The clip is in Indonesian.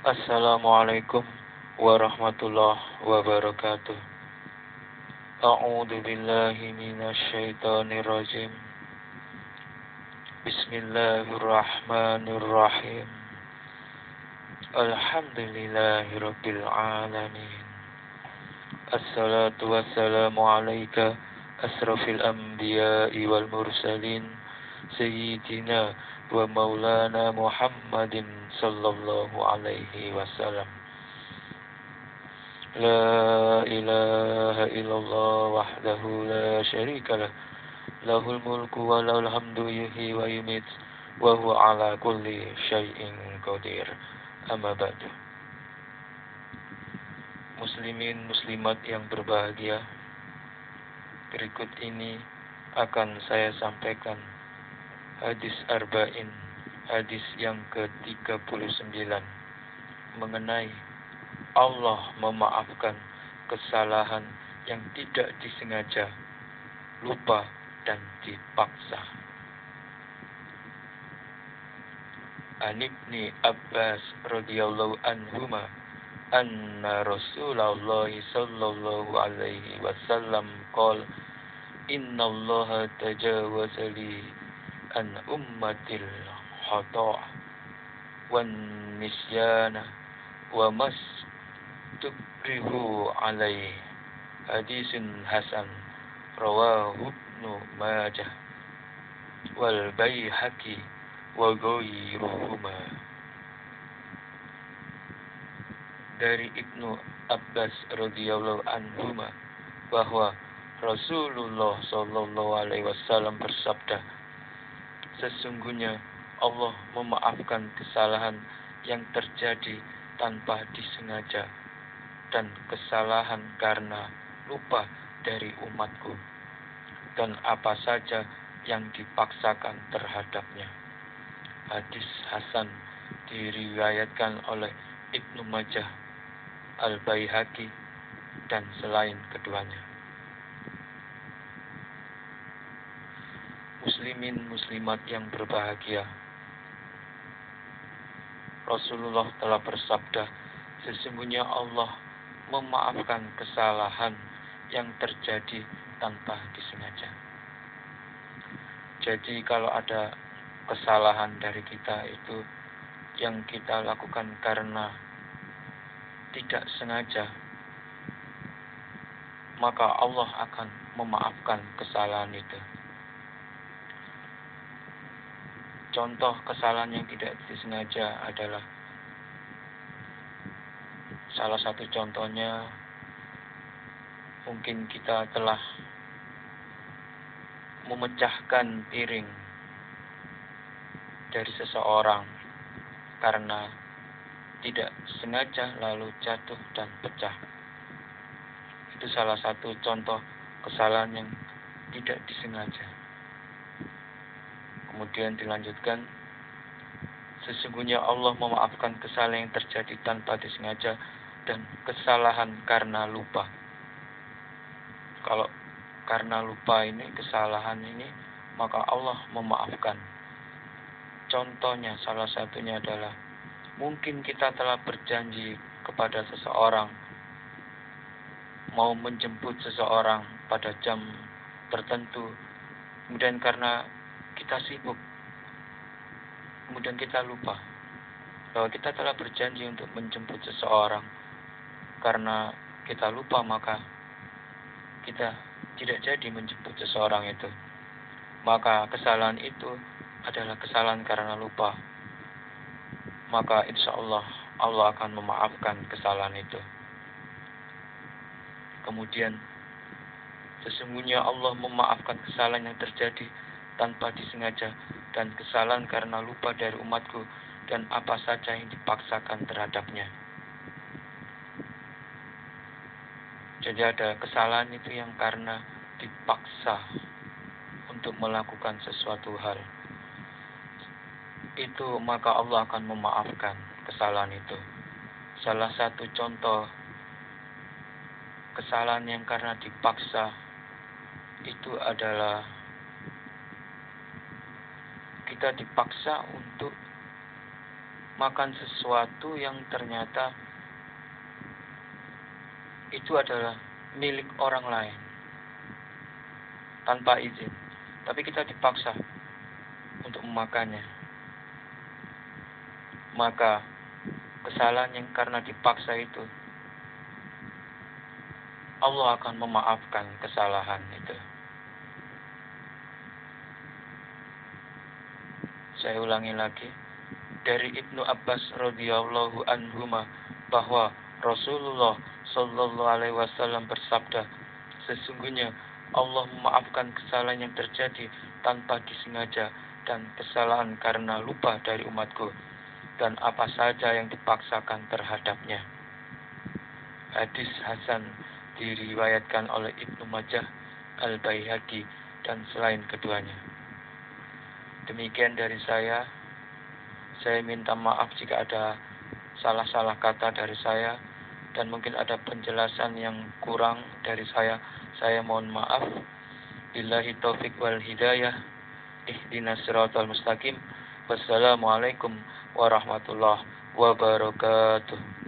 Assalamualaikum warahmatullahi wabarakatuh. A'udzu billahi minasyaitonir rajim. Bismillahirrahmanirrahim. Alhamdulillahirabbil alamin. Assalatu wassalamu alayka asrafil anbiya'i wal mursalin sayyidina wa maulana Muhammadin sallallahu alaihi wasallam. La ilaha illallah wahdahu la syarika lah. Lahul mulku wa lahul hamdu yuhyi wa yumit wa huwa ala kulli syai'in qadir. Amma ba'du. Muslimin muslimat yang berbahagia, berikut ini akan saya sampaikan hadis arba'in, hadis yang ke-39 mengenai Allah memaafkan kesalahan yang tidak disengaja, lupa, dan dipaksa. An Ibni Abbas radhiyallahu anhuma anna Rasulullah sallallahu alaihi wasallam qala innallaha tajawaza li an ummatil khata' wan nisyana wa mas tukrihu alaih. Hadisun hasan rawahu Ibnu Majah wal Baihaqi wa ghairuhuma. Dari Ibnu Abbas radhiyallahu anhuma bahwa Rasulullah sallallahu alaihi wasallam bersabda, sesungguhnya Allah memaafkan kesalahan yang terjadi tanpa disengaja dan kesalahan karena lupa dari umatku, dan apa saja yang dipaksakan terhadapnya. Hadis hasan diriwayatkan oleh Ibnu Majah, Al-Baihaqi, dan selain keduanya. Muslimin muslimat yang berbahagia, Rasulullah telah bersabda, sesungguhnya Allah memaafkan kesalahan yang terjadi tanpa disengaja. Jadi kalau ada kesalahan dari kita itu yang kita lakukan karena tidak sengaja, maka Allah akan memaafkan kesalahan itu. Contoh kesalahan yang tidak disengaja adalah, salah satu contohnya, mungkin kita telah memecahkan piring dari seseorang karena tidak sengaja lalu jatuh dan pecah. Itu salah satu contoh kesalahan yang tidak disengaja. Kemudian dilanjutkan, sesungguhnya Allah memaafkan kesalahan yang terjadi tanpa disengaja dan kesalahan karena lupa. Kalau karena lupa ini, kesalahan ini, maka Allah memaafkan. Contohnya, salah satunya adalah mungkin kita telah berjanji kepada seseorang mau menjemput seseorang pada jam tertentu, kemudian karena kita sibuk, kemudian kita lupa bahwa kita telah berjanji untuk menjemput seseorang. Karena kita lupa, maka kita tidak jadi menjemput seseorang itu. Maka kesalahan itu adalah kesalahan karena lupa. Maka insya Allah Allah akan memaafkan kesalahan itu. Kemudian, sesungguhnya Allah memaafkan kesalahan yang terjadi tanpa disengaja dan kesalahan karena lupa dari umatku dan apa saja yang dipaksakan terhadapnya. Jadi ada kesalahan itu yang karena dipaksa untuk melakukan sesuatu hal. Itu maka Allah akan memaafkan kesalahan itu. Salah satu contoh kesalahan yang karena dipaksa itu adalah kita dipaksa untuk makan sesuatu yang ternyata itu adalah milik orang lain tanpa izin, tapi kita dipaksa untuk memakannya, maka kesalahan yang karena dipaksa itu Allah akan memaafkan kesalahan itu. Saya ulangi lagi, dari Ibnu Abbas radhiyallahu anhuma bahwa Rasulullah sallallahu alaihi wasallam bersabda, sesungguhnya Allah memaafkan kesalahan yang terjadi tanpa disengaja dan kesalahan karena lupa dari umatku dan apa saja yang dipaksakan terhadapnya. Hadis hasan diriwayatkan oleh Ibnu Majah, Al-Baihaqi dan selain keduanya. Demikian dari saya. Saya minta maaf jika ada salah-salah kata dari saya dan mungkin ada penjelasan yang kurang dari saya. Saya mohon maaf. Billahi taufik wal hidayah. Ihdinas siratal mustaqim. Wassalamualaikum warahmatullahi wabarakatuh.